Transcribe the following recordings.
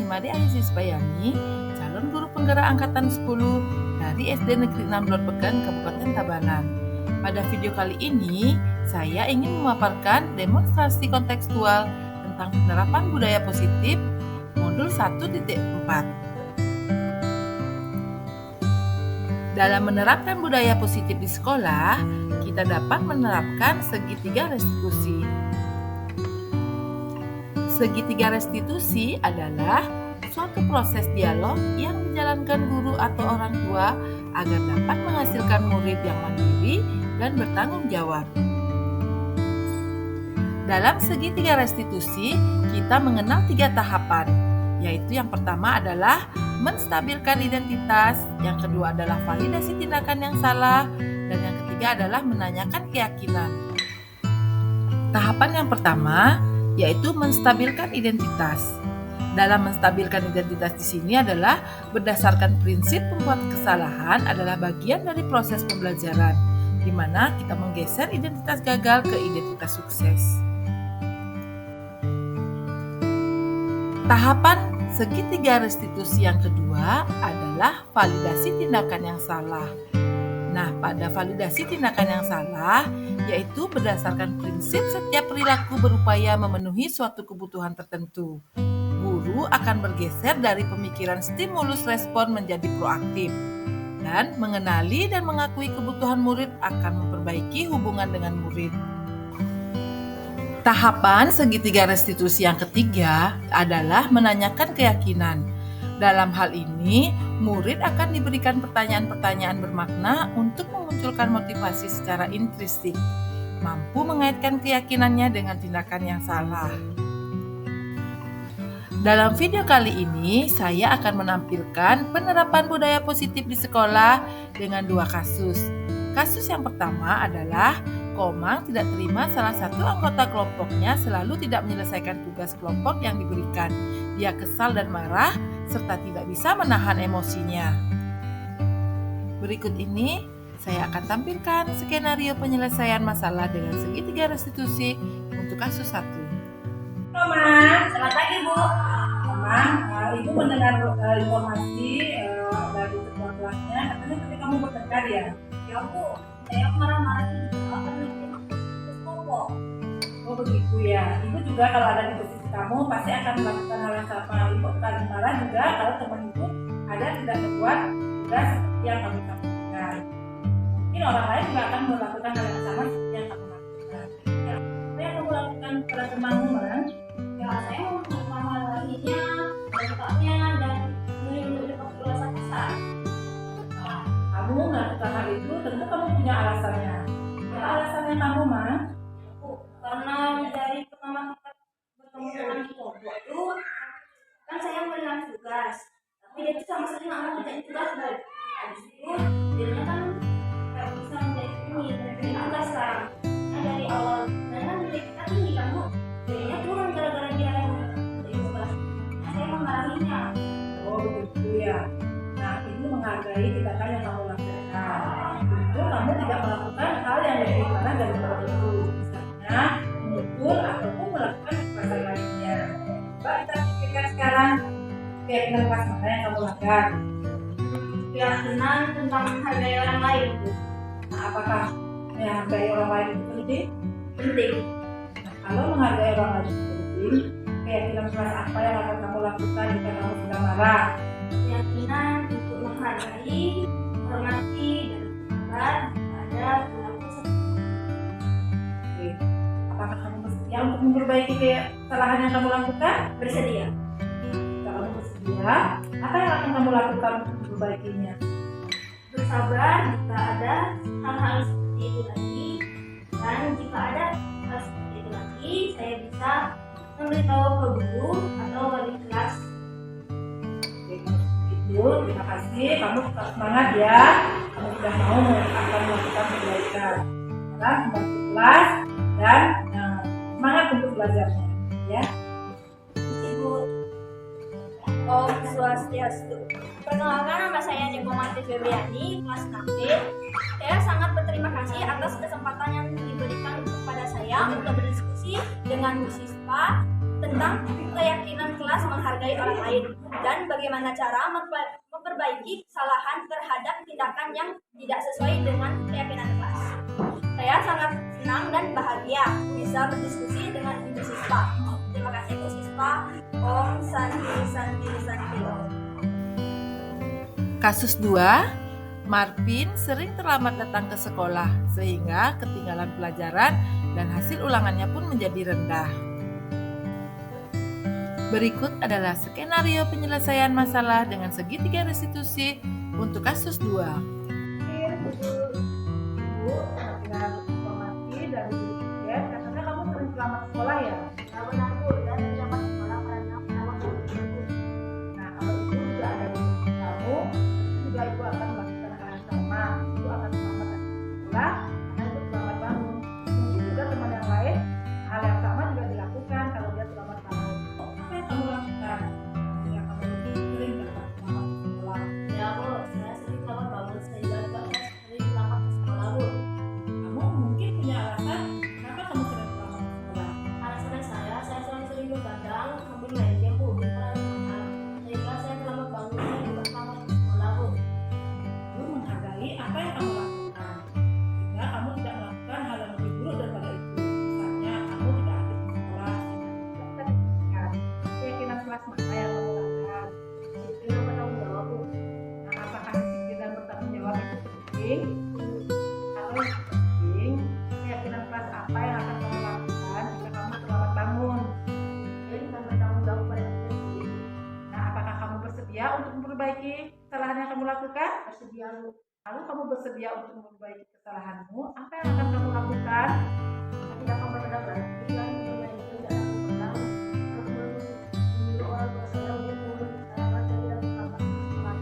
Made Ayusis Bayani, calon guru penggerak angkatan 10 dari SD Negeri 6 Lor Pegan, Kabupaten Tabanan. Pada video kali ini, saya ingin memaparkan demonstrasi kontekstual tentang penerapan budaya positif modul 1.4. Dalam menerapkan budaya positif di sekolah, kita dapat menerapkan segitiga restitusi. Segitiga restitusi adalah suatu proses dialog yang dijalankan guru atau orang tua agar dapat menghasilkan murid yang mandiri dan bertanggung jawab. Dalam segitiga restitusi, kita mengenal 3 tahapan, yaitu yang pertama adalah menstabilkan identitas, yang kedua adalah validasi tindakan yang salah, dan yang ketiga adalah menanyakan keyakinan. Tahapan yang pertama yaitu menstabilkan identitas. Dalam menstabilkan identitas di sini adalah berdasarkan prinsip pembuat kesalahan adalah bagian dari proses pembelajaran, di mana kita menggeser identitas gagal ke identitas sukses. Tahapan segitiga restitusi yang kedua adalah validasi tindakan yang salah. Nah, pada validasi tindakan yang salah, yaitu berdasarkan prinsip setiap perilaku berupaya memenuhi suatu kebutuhan tertentu. Guru akan bergeser dari pemikiran stimulus respon menjadi proaktif, dan mengenali dan mengakui kebutuhan murid akan memperbaiki hubungan dengan murid. Tahapan segitiga restitusi yang ketiga adalah menanyakan keyakinan. Dalam hal ini, murid akan diberikan pertanyaan-pertanyaan bermakna untuk memunculkan motivasi secara intrinsik, mampu mengaitkan keyakinannya dengan tindakan yang salah. Dalam video kali ini, saya akan menampilkan penerapan budaya positif di sekolah dengan 2 kasus. Kasus yang pertama adalah Komang tidak terima salah satu anggota kelompoknya selalu tidak menyelesaikan tugas kelompok yang diberikan. Dia kesal dan marah, serta tidak bisa menahan emosinya. Berikut ini, saya akan tampilkan skenario penyelesaian masalah dengan segitiga restitusi untuk kasus 1. Komang, selamat pagi Bu. Komang, Ibu mendengar informasi dari ketua kelasnya, katanya tadi kamu bertengkar ya? Ya Bu, saya marah-marah juga akan bikin kelompok. Oh begitu ya. Ibu juga kalau ada di posisi kamu pasti akan melakukan hal yang sama. Ibu akan marah juga kalau teman ibu ada tidak membuat tugas seperti yang kamu lakukan. Mungkin orang lain juga akan melakukan hal yang sama seperti yang kamu lakukan. Ya, apa yang kamu lakukan kepada temanmu, Man? Ya, saya mau marah-marahinnya, bapaknya, dan menyuruh kelas besar. Kamu melakukan hal itu tentu kamu punya alasannya. Apa alasannya kamu, Man? Bu, karena dari pertama kita bertemu dengan di kelompok itu, kan saya melihat tugas, tapi dia tuh sama sekali nggak mau kerjain tugas dari habis itu jadinya kan nggak bisa menjadi ini tugas kan. Nah dari awal, karena nilai kita tinggi kan Bu, jadinya turun gara-gara dia yang jadi tugas. Nah saya memarahinya. Oh begitu ya. Nah ini menghargai tindakan yang kamu lakukan. Tentu kamu tidak melakukan hal yang lebih parah daripada itu. Misalnya memukul ataupun melakukan kekerasan lainnya. Coba kita pikirkan sekarang keyakinan kelas mana yang kamu lakukan. Keyakinan tentang menghargai orang lain Bu. Nah apakah menghargai orang lain itu penting? Penting. Nah, kalau menghargai orang lain itu penting, keyakinan kelas apa yang akan kamu lakukan jika kamu sedang marah? Keyakinan untuk menghargai, menghormati, dan pada perilaku seperti Oke. Apakah kamu bersedia untuk memperbaiki kesalahan yang kamu lakukan? bersedia. Jika kamu bersedia, apa yang akan kamu lakukan untuk memperbaikinya? Bersabar jika ada hal-hal seperti itu lagi, dan jika ada hal seperti itu lagi, saya bisa memberitahu ke guru atau wali kelas. Oke, kalau seperti itu, terima kasih. Kamu tetap semangat ya. Kamu sudah mau akan melakukan perbaikan. Sekarang membantu kelas dan semangat untuk belajarnya. Ya. Ibu Om Swastiastu. Perkenalkan, nama saya Jeko Marti Febriani, kelas 6B. Saya sangat berterima kasih atas kesempatan yang diberikan kepada saya untuk berdiskusi dengan Bu Sispa tentang keyakinan kelas menghargai orang lain dan bagaimana cara memperbaiki kesalahan terhadap tindakan yang tidak sesuai dengan keyakinan kelas. Saya sangat senang dan bahagia bisa berdiskusi dengan Ibu Siswa. Terima kasih Bu Siswa. Om Santi Santi Santi Om. Kasus 2, Marvin sering terlambat datang ke sekolah sehingga ketinggalan pelajaran dan hasil ulangannya pun menjadi rendah. Berikut adalah skenario penyelesaian masalah dengan segitiga restitusi untuk kasus 2. Ibu, dengan informasi dari Bu Tiket, katanya kamu sering selamat sekolah ya? Ya benar Bu, dan terdapat sekolah karena pertama kali itu. Nah, kalau itu juga ada di kamu, itu juga ibu akan melakukan hal yang sama. Ibu akan selamat datang ke sekolah, karena ibu selamat bangun. Mungkin juga teman yang lain, hal yang sama juga dilakukan kalau dia selamat bangun. Apa yang kamu lakukan? Ya, kamu sering datang selamat ke sekolah. Ya Bu, saya sering selamat bangun sehingga sering selamat ke sekolah Bu. Kamu mungkin punya alasan kenapa kamu sering selamat ke sekolah. Alasan saya selalu sering begadang sambil main game Bu, sehingga saya selamat bangun dan juga selamat ke sekolah Bu. Ibu menghargai apa yang kamu lakukan, sehingga kamu tidak melakukan hal yang lebih buruk daripada itu. Misalnya, kamu tidak aktif di sekolah, sehingga tidak terpikirkan keyakinan kelas mana yang kamu lakukan. Disiplin dan bertanggung jawab Bu. Nah, apakah disiplin dan bertanggung jawab itu penting? Atau yang penting, keyakinan kelas apa yang akan kamu lakukan jika kamu selamat bangun? Disiplin dan bertanggung jawab pada diri sendiri. Nah, apakah kamu bersedia untuk memperbaiki kesalahan yang kamu lakukan? Bersedia Bu. Lalu kamu bersedia untuk memperbaiki kesalahanmu, apa yang akan kamu lakukan? Saya tidak akan bertindak lagi dan bermain tidak akan begadang. Menyuruh orang tua saya untuk saya tidak bertambah semangat.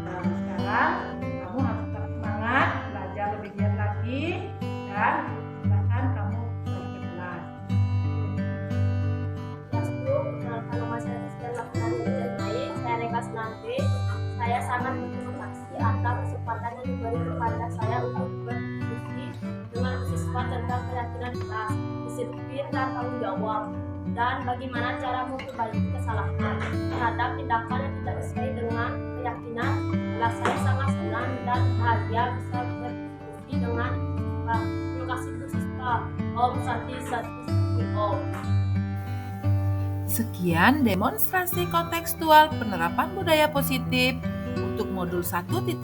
Nah, sekarang kamu harus tetap semangat, belajar lebih giat lagi, dan silakan kamu balik ke kelas. Kelas 10, perkenalkan nama saya Rizky Lafnari dan lain. Saya dari kelas 6B. Saya sangat berterima kasih atas kesempatan yang diberi kepada saya untuk berdiskusi dengan siswa tentang keyakinan kelas, disiplin dan tanggung jawab, dan bagaimana cara memperbaiki kesalahan terhadap tindakan yang tidak sesuai dengan keyakinan kelas. Saya sangat senang dan bahagia bisa berdiskusi dengan siswa. Terima kasih Bu Siswa. Om Santi Santi Santi Om. Sekian demonstrasi kontekstual penerapan budaya positif untuk modul 1.4.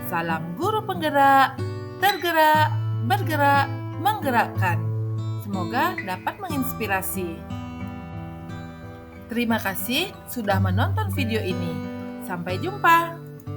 Salam guru penggerak, tergerak, bergerak, menggerakkan. Semoga dapat menginspirasi. Terima kasih sudah menonton video ini. Sampai jumpa.